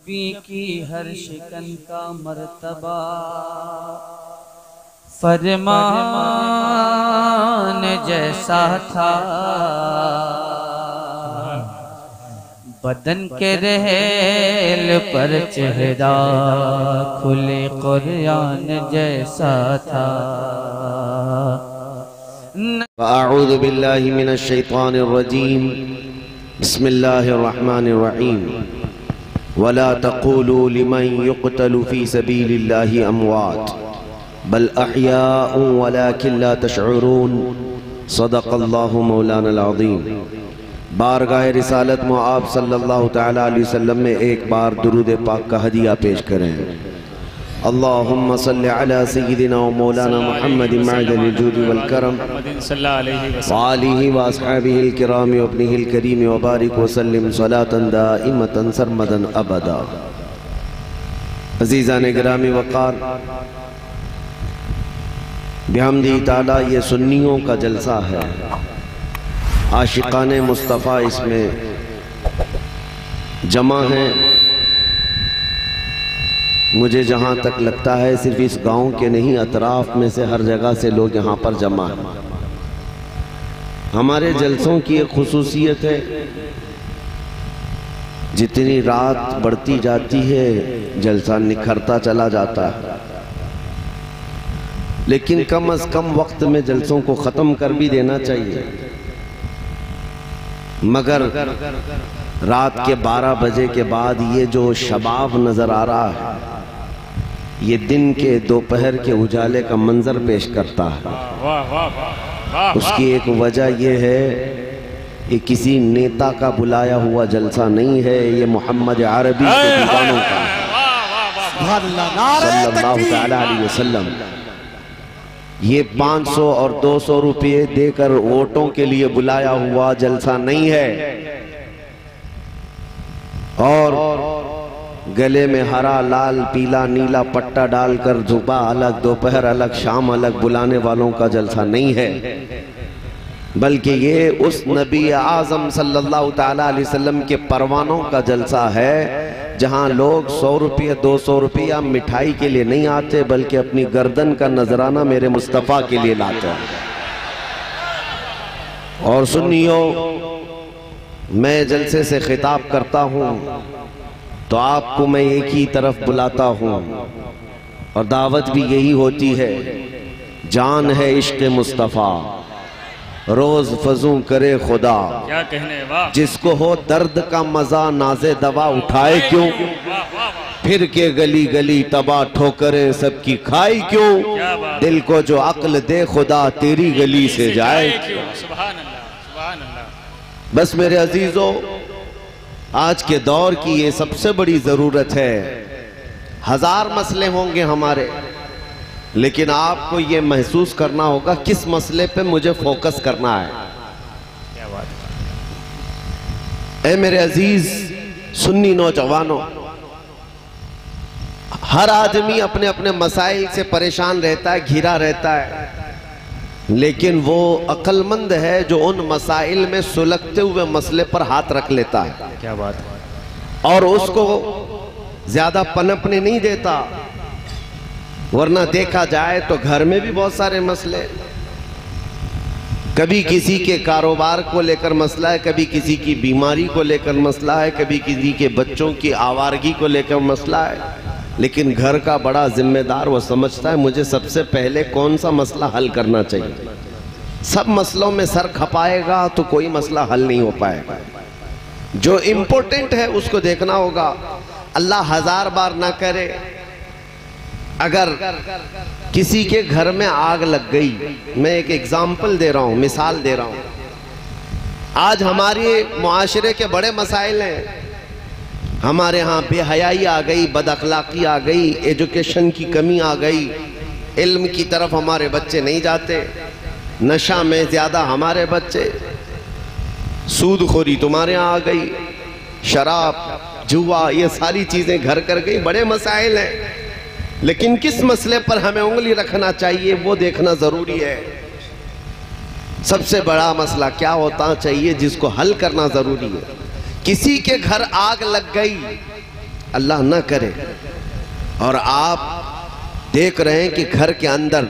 नबी की हर शिकन का मर्तबा फरमान जैसा था। बदन के रहेल पर चेहरा खुले कुरान जैसा था। अऊज़ु बिल्लाहि मिनश शैतानिर रजीम। बिस्मिल्लाहिर रहमानिर रहीम। वला तक़ूलू लिमन युक़तलु फ़ी सबीलिल्लाहि अमवात बल अहयाउ वलाकिन ला तशऊरून। सदक़ल्लाहु मौलाना अज़ीम। बारगाह रिसालत में आप सल्लल्लाहु तआला अलैहि वसल्लम में एक बार दुरूद पाक का हदिया पेश करें। अल्लाहुम्मा सल्लि अला सय्यिदिना व मौलाना मुहम्मदिन मअदनिल जूदि वल करम व आलिहि व अस्हाबिहिल किराम व इब्निहिल करीम व बारिक व सल्लिम सलातन दाइमतन सरमदन अबदा। अज़ीज़ान गिरामी वक़ार, बिहम्दि ताला ये सुन्नियों का जलसा है। आशिकाने मुस्तफ़ा इसमें जमा हैं। मुझे जहाँ तक लगता है सिर्फ इस गांव के नहीं, अतराफ में से हर जगह से लोग यहाँ पर जमा हैं। हमारे जलसों की एक खुसूसियत है, जितनी रात बढ़ती जाती है जलसा निखरता चला जाता है, लेकिन कम अज कम वक्त में जलसों को ख़त्म कर भी देना चाहिए। मगर रात के 12 बजे के बाद ये जो शबाब नज़र आ रहा है, ये दिन के दोपहर के उजाले का मंजर पेश करता है। उसकी एक वजह यह है कि किसी नेता का बुलाया हुआ जलसा नहीं है, ये मोहम्मद अरबी के दीवानों का सल्लल्लाहु अलैहि वसल्लम। ये 500 और 200 रुपये देकर वोटों के लिए बुलाया हुआ जलसा नहीं है। और गले में हरा लाल पीला नीला पट्टा डालकर सुबह अलग दोपहर अलग शाम अलग बुलाने वालों का जलसा नहीं है, बल्कि ये उस नबी आज़म सल्लल्लाहु तआला अलैहि वसल्लम के परवानों का जलसा है, जहां लोग 100 रुपये 200 रुपया मिठाई के लिए नहीं आते, बल्कि अपनी गर्दन का नजराना मेरे मुस्तफ़ा के लिए लाते हैं। और सुनियो, मैं जलसे से खिताब करता हूं तो आपको मैं एक ही तरफ बुलाता हूं, और दावत भी यही होती है। जान है इश्क़ मुस्तफ़ा, रोज फजू करे खुदा। क्या कहने, वाह। जिसको हो दर्द का मजा नाज़े दवा उठाए क्यों, फिर के गली गली तबाह ठोकरे सबकी खाई क्यों। दिल को जो अक्ल दे खुदा तेरी गली से जाए क्यों। सुभान अल्लाह, सुभान अल्लाह। बस मेरे अजीजों, आज के दौर की ये सबसे बड़ी जरूरत है। 1000 मसले होंगे हमारे, लेकिन आपको ये महसूस करना होगा किस मसले पे मुझे फोकस करना है। क्या बात है। ए मेरे अजीज सुन्नी नौजवानों, हर आदमी अपने अपने मसाइल से परेशान रहता है, घिरा रहता है, लेकिन वो अक्लमंद है जो उन मसाइल में सुलगते हुए मसले पर हाथ रख लेता है। क्या बात है। और उसको ज्यादा पनपने नहीं देता, वरना देखा जाए तो घर में भी बहुत सारे मसले। कभी किसी के कारोबार को लेकर मसला है, कभी किसी की बीमारी को लेकर मसला है, कभी किसी के बच्चों की आवारगी को लेकर मसला है, लेकिन घर का बड़ा जिम्मेदार वो समझता है मुझे सबसे पहले कौन सा मसला हल करना चाहिए। सब मसलों में सर खपाएगा तो कोई मसला हल नहीं हो पाएगा। जो इम्पोर्टेंट है उसको देखना होगा। अल्लाह 1000 बार ना करे, अगर किसी के घर में आग लग गई, मैं एक एग्जाम्पल दे रहा हूं, मिसाल दे रहा हूं। आज हमारे मुआशरे के बड़े मसाइल हैं। हमारे यहाँ बेहयाई आ गई, बदअखलाकी आ गई, एजुकेशन की कमी आ गई, इल्म की तरफ हमारे बच्चे नहीं जाते, नशा में ज्यादा हमारे बच्चे, सूदखोरी तुम्हारे यहाँ आ गई, शराब जुआ ये सारी चीजें घर कर गई। बड़े मसाइल हैं, लेकिन किस मसले पर हमें उंगली रखना चाहिए वो देखना जरूरी है। सबसे बड़ा मसला क्या होता चाहिए जिसको हल करना जरूरी है। किसी के घर आग लग गई, अल्लाह ना करे। और आप देख रहे हैं कि घर के अंदर,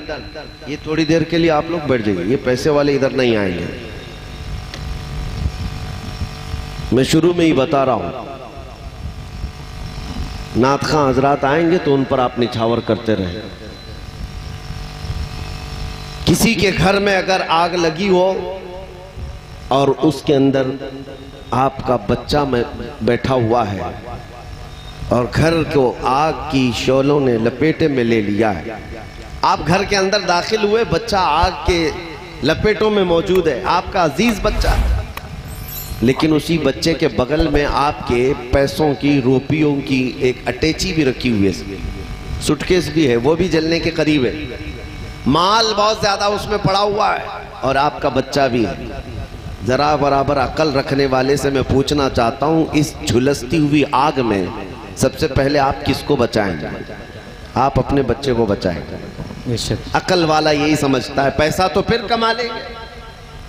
ये थोड़ी देर के लिए आप लोग बैठ जाइए, ये पैसे वाले इधर नहीं आएंगे, मैं शुरू में ही बता रहा हूं। नात खां हजरात आएंगे तो उन पर आप निछावर करते रहे। किसी के घर में अगर आग लगी हो और उसके अंदर आपका बच्चा में बैठा हुआ है और घर को आग की शोलों ने लपेटे में ले लिया है, आप घर के अंदर दाखिल हुए, बच्चा आग के लपेटों में मौजूद है, आपका अजीज बच्चा, लेकिन उसी बच्चे के बगल में आपके पैसों की, रुपयों की एक अटैची भी रखी हुई है, सूटकेस भी है, वो भी जलने के करीब है, माल बहुत ज्यादा उसमें पड़ा हुआ है और आपका बच्चा भी है। जरा बराबर अकल रखने वाले से मैं पूछना चाहता हूं, इस झुलसती हुई आग में सबसे पहले आप किसको बचाएंगे? आप अपने बच्चे को बचाएंगे। अकल वाला यही समझता है, पैसा तो फिर कमा लेंगे,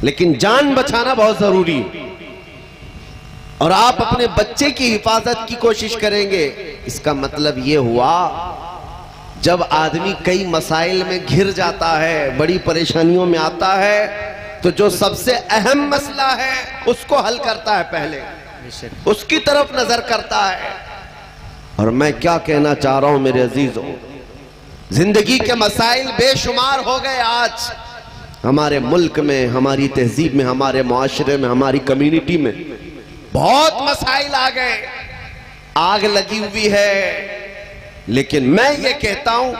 लेकिन जान बचाना बहुत जरूरी है। और आप अपने बच्चे की हिफाजत की कोशिश करेंगे। इसका मतलब ये हुआ, जब आदमी कई मसाइल में घिर जाता है, बड़ी परेशानियों में आता है, तो जो सबसे अहम मसला है उसको हल करता है, पहले उसकी तरफ नजर करता है। और मैं क्या कहना चाह रहा हूं मेरे अजीजों, जिंदगी के मसाइल बेशुमार हो गए आज हमारे मुल्क में, हमारी तहजीब में, हमारे मुआशरे में, हमारी कम्युनिटी में बहुत मसाइल आ गए, आग लगी हुई है। लेकिन मैं ये कहता हूं,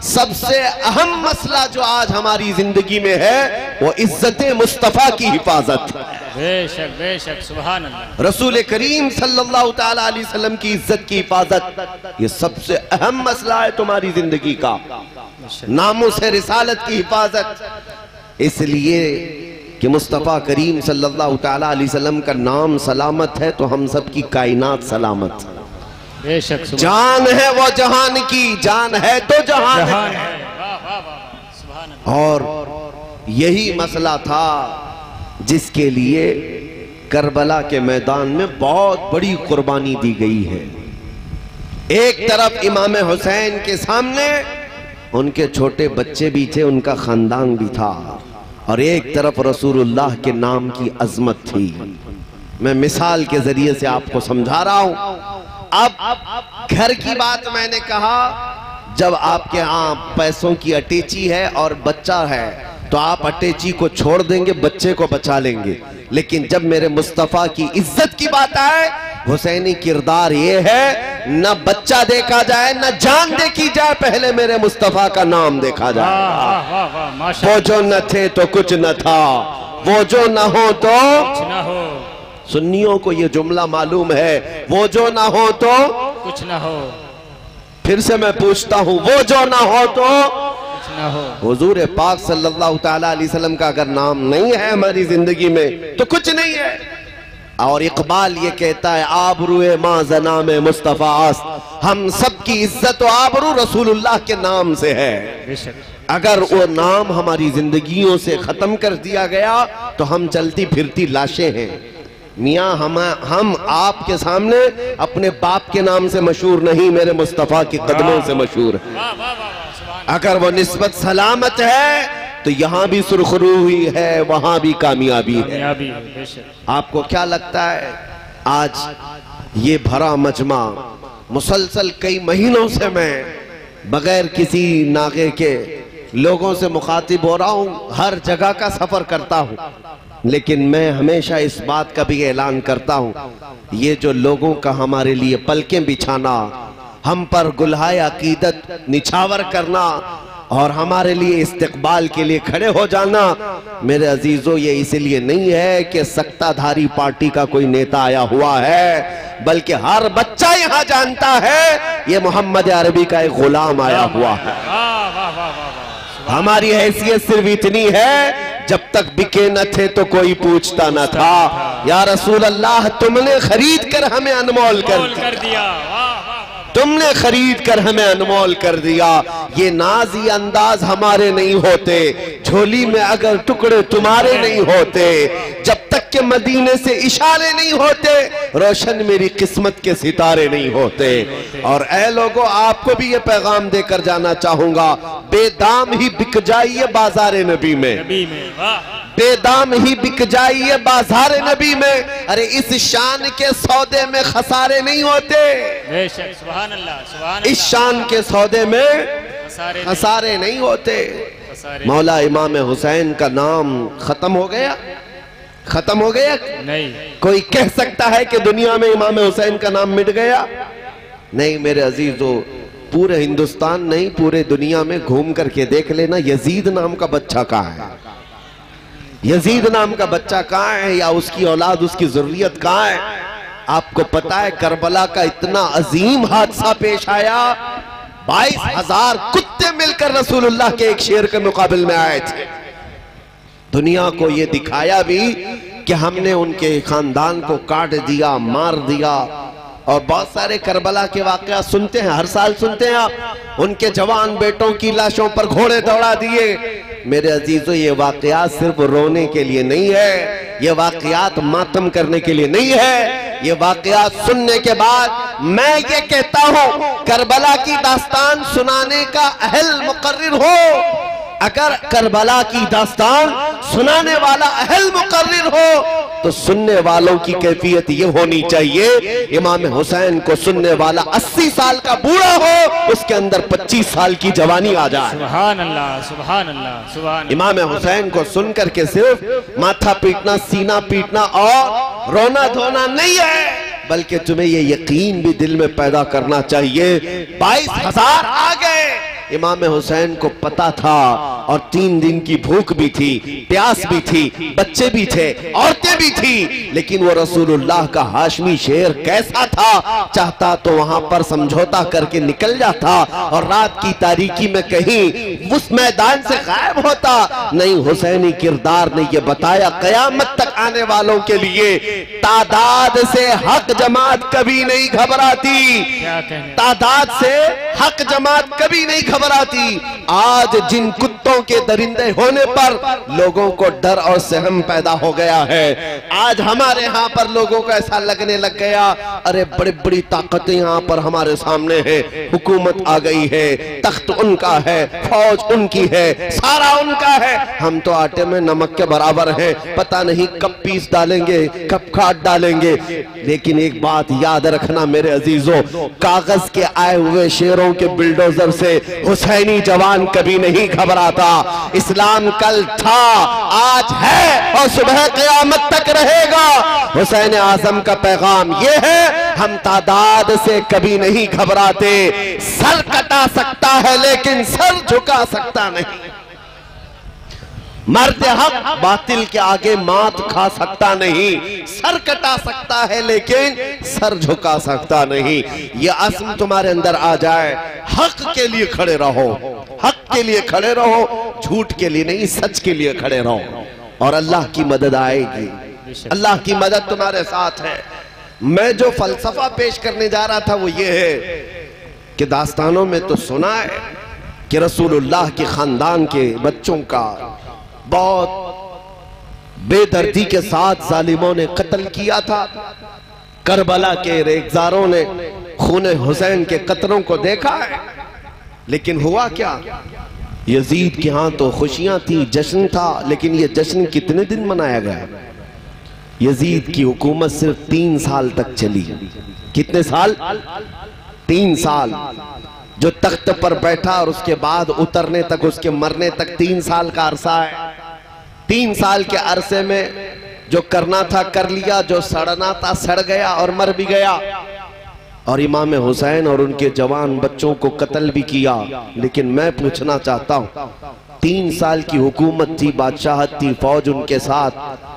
सबसे अहम मसला जो आज हमारी जिंदगी में है वो इज्जत मुस्तफा की हिफाजत। बेशक बेशक, सुभान अल्लाह। रसूल करीम सल्लल्लाहु ताला अलैहि वसल्लम की इज्जत की हिफाजत, ये सबसे अहम मसला है तुम्हारी जिंदगी का। नामुस है रिसालत की हिफाजत, इसलिए कि मुस्तफ़ा करीम सल्लल्लाहु ताला अलैहि वसल्लम का नाम सलामत है तो हम सब की कायनात सलामत। बेशक, जान है वो जहान की, जान है तो जहान है। वाह वाह वाह, सुभान अल्लाह। और यही मसला था जिसके लिए करबला के मैदान में बहुत बड़ी कुर्बानी दी गई है। एक तरफ इमाम हुसैन के सामने उनके छोटे बच्चे भी थे, उनका खानदान भी था, और एक तरफ रसूलुल्लाह के नाम की अजमत थी। मैं मिसाल के जरिए से आपको समझा रहा हूं। अब घर की बात मैंने कहा, जब आपके यहाँ पैसों की अटैची है और बच्चा है तो आप अटैची को छोड़ देंगे, बच्चे को बचा लेंगे। लेकिन जब मेरे मुस्तफ़ा की इज्जत की बात आए, हुसैनी किरदार ये है, न बच्चा देखा जाए न जान देखी जाए, पहले मेरे मुस्तफ़ा का नाम देखा जाए। वो जो न थे तो कुछ न था, वो जो न हो तो कुछ न हो। सुन्नियों को ये जुमला मालूम है, वो जो ना हो तो कुछ न हो। फिर से मैं पूछता हूं, वो जो ना हो तो कुछ न हो। हुजूर पाक सल्लल्लाहु ताला अलैहि वसल्लम का अगर नाम नहीं है हमारी जिंदगी में तो कुछ नहीं है। और इकबाल ये कहता है, आबरूए माँ जना में मुस्तफा आस्त, हम सब की इज्जत और आबरू रसूलुल्लाह के नाम से है। अगर वो नाम हमारी जिंदगियों से खत्म कर दिया गया तो हम चलती फिरती लाशें हैं। मियाँ हम आपके सामने अपने बाप के नाम से मशहूर नहीं, मेरे मुस्तफ़ा के कदमों से मशहूर है। अगर वो निस्बत सलामत है तो यहाँ भी सुरखरू हुई है, वहां भी कामयाबी है। आपको क्या लगता है, आज ये भरा मजमा मुसलसल कई महीनों से मैं बगैर किसी नागे के लोगों से मुखातिब हो रहा हूँ, हर जगह का सफर करता हूँ, लेकिन मैं हमेशा इस बात का भी ऐलान करता हूँ, ये जो लोगों का हमारे लिए पलकें बिछाना, हम पर गुल्हाए अकीदत निछावर करना और हमारे लिए इस्तिकबाल के लिए खड़े हो जाना, मेरे अजीजों, ये इसलिए नहीं है कि सत्ताधारी पार्टी का कोई नेता आया हुआ है, बल्कि हर बच्चा यहाँ जानता है ये मोहम्मद अरबी का एक गुलाम आया हुआ है। हमारी हैसियत सिर्फ इतनी है, जब तक बिके न थे तो कोई पूछता न था, या रसूल अल्लाह तुमने खरीद कर हमें अनमोल कर दिया, तुमने खरीद कर हमें अनमोल कर दिया। ये नाज़ी अंदाज हमारे नहीं होते, झोली में अगर टुकड़े तुम्हारे नहीं होते, जब तक के मदीने से इशारे नहीं होते, रोशन मेरी किस्मत के सितारे नहीं होते। और ऐ लोगों, आपको भी ये पैगाम देकर जाना चाहूंगा, बेदाम ही बिक जाइए बाजारे नबी में, बेदाम ही बिक जाइए बाजार नबी में। अरे इस शान के सौदे में खसारे नहीं होते, सुभान अल्लाह, सुभान अल्लाह। इस शान के सौदे में खसारे नहीं होते। मौला इमाम हुसैन का नाम खत्म हो गया, खत्म हो गया नहीं। कोई कह सकता है कि दुनिया में इमाम हुसैन का नाम मिट गया? नहीं मेरे अजीजों, पूरे हिंदुस्तान नहीं पूरे दुनिया में घूम करके देख लेना, यजीद नाम का बच्चा कहाँ है, यजीद नाम का बच्चा कहाँ है, या उसकी औलाद उसकी जरूरियत कहाँ है? आपको पता है करबला का इतना अजीम हादसा पेश आया, 22,000 कुत्ते मिलकर रसूलुल्लाह के एक शेर के मुकाबले में आए थे। दुनिया को यह दिखाया भी कि हमने उनके खानदान को काट दिया, मार दिया। और बहुत सारे करबला के वाकया सुनते हैं, हर साल सुनते हैं आप, उनके जवान बेटों की लाशों पर घोड़े दौड़ा दिए। मेरे अजीजों, ये वाकयात सिर्फ रोने के लिए नहीं है, ये वाकयात मातम करने के लिए नहीं है, ये वाकयात सुनने के बाद मैं ये कहता हूं, करबला की दास्तान सुनाने का अहल मुकर्रिर हो, अगर करबला की दास्तान सुनाने वाला अहल मुकर्रिर हो तो सुनने वालों की कैफियत ये होनी चाहिए, इमाम हुसैन को सुनने वाला 80 साल का बूढ़ा हो, उसके अंदर 25 साल की जवानी आ जाए। सुभान अल्लाह, सुभान अल्लाह, सुभान। इमाम हुसैन को सुन करके सिर्फ माथा पीटना, सीना पीटना और रोना धोना नहीं है, बल्कि तुम्हें ये यकीन भी दिल में पैदा करना चाहिए 22,000 आ गए। इमाम हुसैन को पता था, और 3 दिन की भूख भी थी, प्यास भी थी, बच्चे भी थे, औरतें भी थी, लेकिन वो रसूलुल्लाह का हाशमी शेर कैसा था, चाहता तो वहां पर समझौता करके निकल जाता और रात की तारीकी में कहीं उस मैदान से गायब होता। नहीं, हुसैनी किरदार ने यह बताया, कयामत तक आने वालों के लिए तादाद से हक जमात कभी नहीं घबराती, तादाद से हक जमात कभी नहीं घबराती। आज जिन कुत्तों के दरिंदे होने पर लोगों को डर और सहम पैदा हो गया है, आज हमारे यहाँ पर लोगों को ऐसा लगने लग गया, अरे बड़ी बड़ी ताकतें यहाँ पर हमारे सामने हैं, हुकूमत आ गई है, तख्त उनका है, फौज उनकी है, सारा उनका है, हम तो आटे में नमक के बराबर हैं, पता नहीं कब पीस डालेंगे, कब काट डालेंगे। लेकिन एक बात याद रखना मेरे अजीजों, कागज के आए हुए शेरों के बिल्डोजर से हुसैनी जवान कभी नहीं घबराता। इस्लाम कल था, आज है और सुबह क़यामत तक रहेगा। हुसैन आज़म का पैगाम ये है, हम तादाद से कभी नहीं घबराते, सर कटा सकता है लेकिन सर झुका सकता नहीं, मर्द हक बातिल के आगे मात खा सकता नहीं, सर कटा सकता है लेकिन सर झुका सकता नहीं। ये अज़्म तुम्हारे अंदर आ जाए, हक के लिए खड़े रहो, हक के लिए खड़े रहो, झूठ के लिए नहीं, सच के लिए खड़े रहो, और अल्लाह की मदद आएगी, अल्लाह की मदद तुम्हारे साथ है। मैं जो फलसफा पेश करने जा रहा था वो ये है कि दास्तानों में तो सुना है कि रसूलुल्लाह के खानदान के बच्चों का बहुत बेदर्दी के साथ जालिमों ने कत्ल किया था। करबला के रेगजारों ने खून हुसैन के कत्लों को देखा है, लेकिन हुआ क्या, यजीद के यहाँ तो खुशियां थी, जश्न था, लेकिन ये जश्न कितने दिन मनाया गया? यजीद की हुकूमत सिर्फ 3 साल तक चली। कितने साल? 3 साल। जो तख्त पर बैठा और उसके बाद उतरने तक, उसके मरने तक 3 साल का अरसा है। 3 साल के अरसे में जो करना था कर लिया, जो सड़ना था सड़ गया और मर भी गया। और इमाम हुसैन और उनके जवान बच्चों को कत्ल भी किया। लेकिन मैं पूछना चाहता हूं, 3 साल की हुकूमत थी, बादशाहत थी, फौज उनके साथ,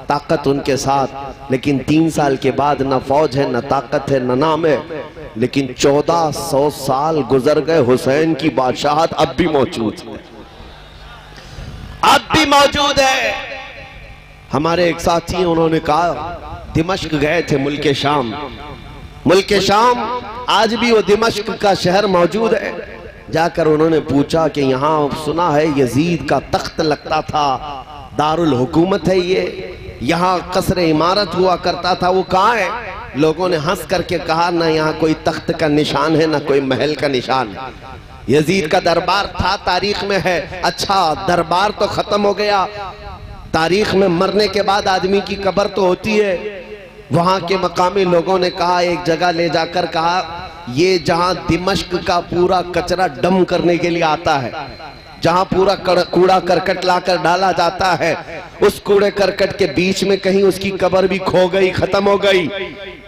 ताकत उनके साथ, लेकिन 3 साल के बाद न फौज है, न ताकत है, न नाम है, लेकिन 1400 साल गुजर गए, हुसैन की बादशाहत अब भी मौजूद है, अब भी मौजूद है। हमारे एक साथी उन्होंने कहा दिमश्क गए थे, मुल्क शाम, मुल्क शाम, आज भी वो दिमश्क का शहर मौजूद है। जाकर उन्होंने पूछा कि यहाँ सुना है यजीद का तख्त लगता था, दारुल हुकूमत है ये, यहाँ कसर इमारत हुआ करता था, वो कहाँ है? लोगों ने हंस करके कहा ना यहाँ कोई तख्त का निशान है ना कोई महल का निशान है। यजीद का दरबार था, तारीख में है। अच्छा, दरबार तो खत्म हो गया, तारीख में मरने के बाद आदमी की कब्र तो होती है। वहां के मकामी लोगों ने कहा, एक जगह ले जाकर कहा, ये जहां दिमश्क का पूरा कचरा डम करने के लिए आता है, जहां पूरा कूड़ा करकट लाकर डाला जाता है, उस कूड़े करकट के बीच में कहीं उसकी कब्र भी खो गई, खत्म हो गई।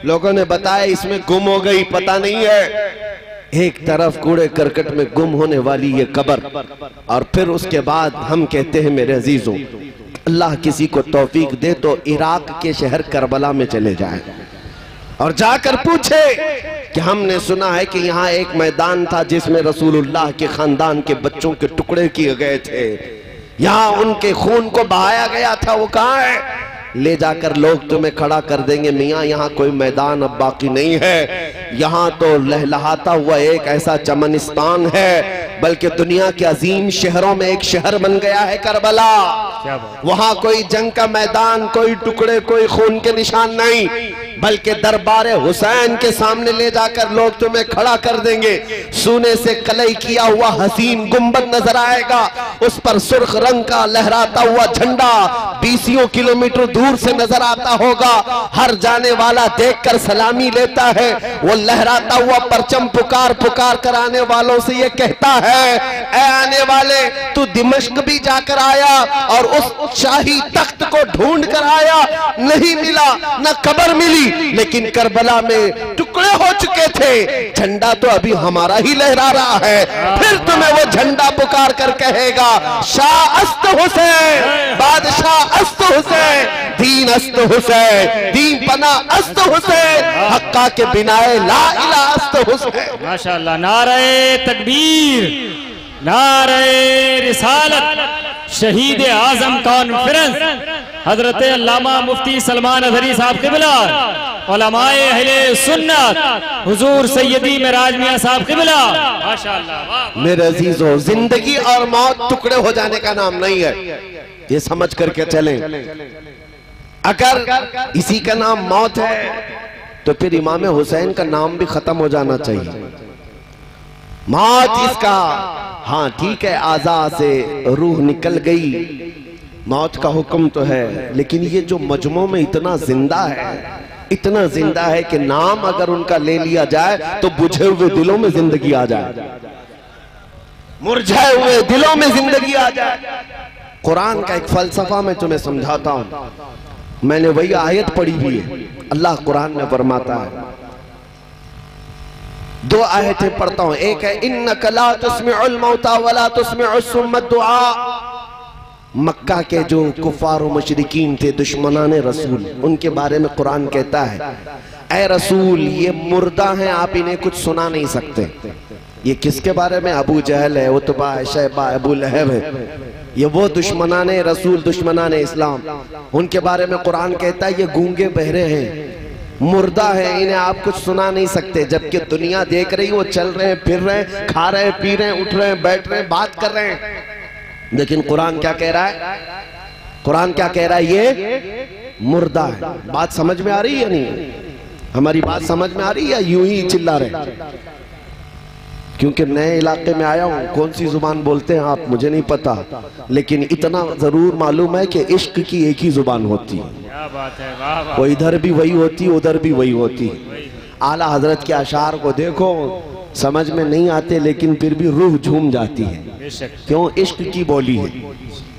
लोगों ने बताया इसमें गुम हो गई, पता नहीं है। एक तरफ कूड़े करकट में गुम होने वाली ये कब्र, और फिर उसके बाद हम कहते हैं मेरे अजीजों, अल्लाह किसी को तौफीक दे तो इराक के शहर करबला में चले जाए और जाकर पूछे कि हमने सुना है कि यहाँ एक मैदान था जिसमें रसूलुल्लाह के खानदान के बच्चों के टुकड़े किए गए थे, यहाँ उनके खून को बहाया गया था, वो कहाँ है? ले जाकर लोग तुम्हें खड़ा कर देंगे, मियाँ यहाँ कोई मैदान अब बाकी नहीं है, यहाँ तो लहलहाता हुआ एक ऐसा चमनिस्तान है, बल्कि दुनिया के अजीम शहरों में एक शहर बन गया है करबला। वहां कोई जंग का मैदान, कोई टुकड़े, कोई खून के निशान नहीं, बल्कि दरबार हुसैन के सामने ले जाकर लोग तुम्हें खड़ा कर देंगे। सोने से कलई किया हुआ हसीन गुंबद नजर आएगा, उस पर सुर्ख रंग का लहराता हुआ झंडा 20 किलोमीटर दूर से नजर आता होगा। हर जाने वाला देखकर सलामी लेता है। वो लहराता हुआ परचम पुकार पुकार कर आने वालों से ये कहता है, ऐ आने वाले, तू दिमश्क भी जाकर आया और उस शाही तख्त को ढूंढ कर आया, नहीं मिला, न कब्र मिली, लेकिन करबला में टुकड़े हो चुके थे, झंडा तो अभी हमारा ही लहरा रहा है। फिर तुम्हें वो झंडा पुकार कर कहेगा, शाह अस्त हुसैन, बादशाह अस्त हुसैन, दीन अस्त हुसैन, दीन पना अस्त हुसैन, हक्का के बिनाए ला इला अस्त हुसैन। माशाअल्लाह, नारे तकबीर, नारे रिसालत, शहीद आजम कॉन्फ्रेंस हजरत अल्लामा मुफ्ती सलमान अजहरी साहब क़िबला, उलमाए अहले सुन्नत हुजूर सैयदी मेराज मियां साहब क़िबला। माशाअल्लाह। मेरे अजीजों, जिंदगी और मौत टुकड़े हो जाने का नाम नहीं है, ये समझ करके चलें। अगर इसी का नाम मौत है तो फिर इमाम हुसैन का नाम भी खत्म हो जाना चाहिए। मौत इसका, हाँ ठीक है, आज़ा से रूह निकल गई, मौत का हुक्म तो है, लेकिन ये जो मजमू में इतना जिंदा है, इतना जिंदा है कि नाम अगर उनका ले लिया जाए तो बुझे हुए दिलों में जिंदगी आ जाए, मुरझाए हुए दिलों में जिंदगी आ जाए। कुरान का एक फलसफा मैं तुम्हें समझाता हूं, मैंने वही आयत पढ़ी हुई है। अल्लाह कुरान में फरमाता है, दो आयतें पढ़ता हूं, एक है इन्नका ला तुस्मिउल मौता वला तुस्मिउस सुम्मा दुआ। मक्का के जो कुफार और मुशरिकीन थे, दुश्मनाने रसूल, उनके बारे में कुरान कहता है, ऐ रसूल ये मुर्दा हैं, आप इन्हें कुछ सुना नहीं सकते। ये किसके बारे में? अबू जहल है, उतबा है, शैबा, अबू लहब है, ये वो दुश्मनाने रसूल, दुश्मनाने इस्लाम, उनके बारे में कुरान कहता है ये गूंगे बहरे हैं, मुर्दा है, इन्हें आप कुछ सुना नहीं सकते। जबकि दुनिया देख रही, वो चल रहे हैं, फिर रहे हैं, खा रहे हैं, पी रहे हैं, उठ रहे हैं, बैठ रहे हैं, बात कर रहे हैं, लेकिन कुरान क्या कह रहा है? कुरान क्या कह रहा है? ये मुर्दा है। बात समझ में आ रही है नहीं? हमारी बात समझ में आ रही है या यूं ही चिल्ला रहे? क्योंकि नए इलाके में आया हूं, कौन सी जुबान बोलते हैं आप मुझे नहीं पता, लेकिन इतना जरूर मालूम है कि इश्क की एक ही जुबान होती है। क्या बात है, वाह वाह। वो इधर भी वही होती है, उधर भी वही होती है। आला हजरत के अशार को देखो, समझ में नहीं आते लेकिन फिर भी रूह झूम जाती है, क्यों? इश्क की बोली है।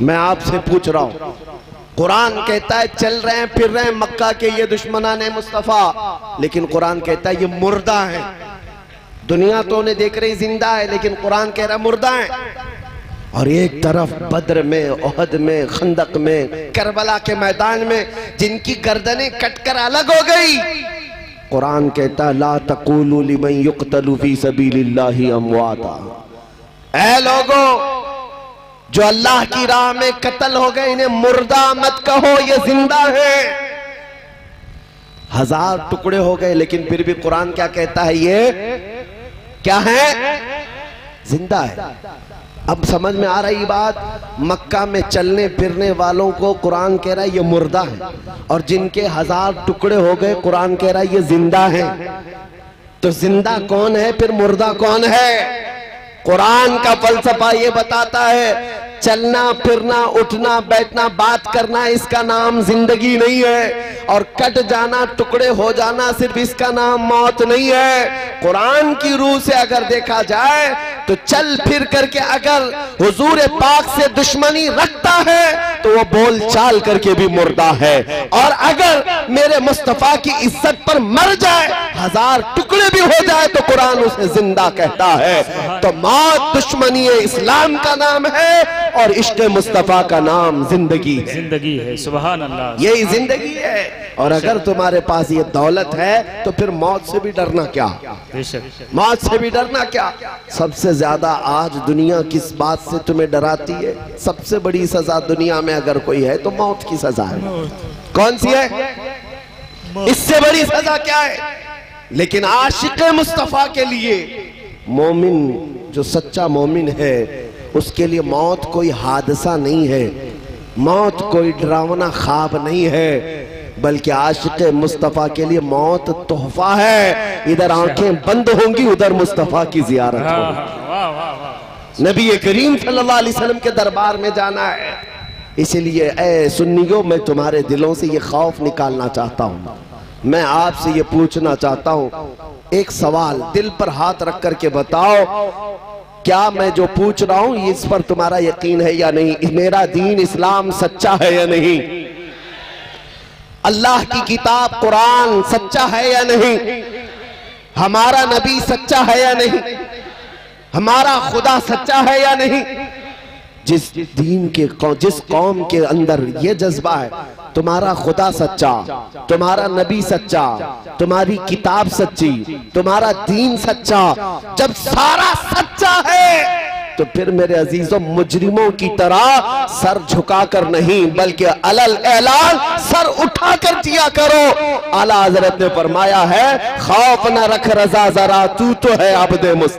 मैं आपसे पूछ रहा हूं, कुरान कहता है चल रहे हैं, फिर रहे हैं मक्का के ये दुश्मनाने मुस्तफा, लेकिन कुरान कहता है ये मुर्दा है। दुनिया तो उन्हें देख रही जिंदा है, लेकिन कुरान कह रहा है मुर्दा है। और एक तरफ बद्र में, ओहद में, खंदक में, करबला के मैदान में जिनकी गर्दनें कटकर अलग हो गई, कुरान कहता ला तक़ूलू लिमन युक़तलू फी सबीलिल्लाहि अमवाता। ऐ लोगो जो अल्लाह की राह में कत्ल हो गए, इन्हें मुर्दा मत कहो, ये जिंदा है। 1000 टुकड़े हो गए, लेकिन फिर भी कुरान क्या कहता है? ये क्या है? जिंदा है। अब समझ में आ रही बात। मक्का में चलने फिरने वालों को कुरान कह रहा है ये मुर्दा है, और जिनके 1000 टुकड़े हो गए कुरान कह रहा है ये जिंदा है। तो जिंदा कौन है, फिर मुर्दा कौन है? कुरान का फलसफा ये बताता है चलना फिरना उठना बैठना बात करना इसका नाम जिंदगी नहीं है, और कट जाना टुकड़े हो जाना सिर्फ इसका नाम मौत नहीं है। कुरान की रूह से अगर देखा जाए तो चल फिर करके अगर हुजूर पाक से दुश्मनी रखता है तो वो बोल चाल करके भी मुर्दा है, और अगर मेरे मुस्तफा की इज्जत पर मर जाए 1000 टुकड़े भी हो जाए तो कुरान उसे जिंदा कहता है। तो मौत दुश्मनी इस्लाम का नाम है और इश्क़ मुस्तफा का नाम जिंदगी है। जिंदगी है, सुभान अल्लाह, यही जिंदगी है। और अगर तुम्हारे पास ये दौलत है तो फिर मौत से भी डरना क्या, मौत से भी डरना क्या। सबसे ज्यादा आज दुनिया किस बात से तुम्हें डराती है? सबसे बड़ी सजा दुनिया में अगर कोई है तो मौत की सजा है। कौन सी है? इससे बड़ी सजा क्या है? लेकिन आशिक मुस्तफा के लिए, मोमिन जो सच्चा मोमिन है उसके लिए मौत कोई हादसा नहीं है, मौत कोई डरावना ख्वाब नहीं है, बल्कि आशिक मुस्तफ़ा के लिए मौत तोहफा है। इधर आंखें बंद होंगी उधर मुस्तफ़ा की जियारत होगी, नबी करीम सल्लल्लाहु अलैहि वसल्लम के दरबार में जाना है। इसलिए ए सुन्नियों, मैं तुम्हारे दिलों से ये खौफ निकालना चाहता हूँ। मैं आपसे ये पूछना चाहता हूँ, एक सवाल दिल पर हाथ रख करके बताओ, क्या मैं जो पूछ रहा हूं इस पर तुम्हारा यकीन है या नहीं? मेरा दीन इस्लाम सच्चा है या नहीं? अल्लाह की किताब कुरान सच्चा है या नहीं? हमारा नबी सच्चा है या नहीं? हमारा खुदा सच्चा है या नहीं? जिस दीन के जिस कौम के अंदर ये जज्बा है, तुम्हारा खुदा सच्चा, तुम्हारा नबी सच्चा, तुम्हारी किताब सच्ची, तुम्हारा दीन सच्चा, जब सारा सच्चा है तो फिर मेरे अजीजों मुजरिमों की तरह सर झुकाकर नहीं बल्कि अलल ऐलान सर उठाकर जिया करो। आला हजरत ने फरमाया है खौफ न रख रजा जरा, तू तो है अब्दे मुस्तफा।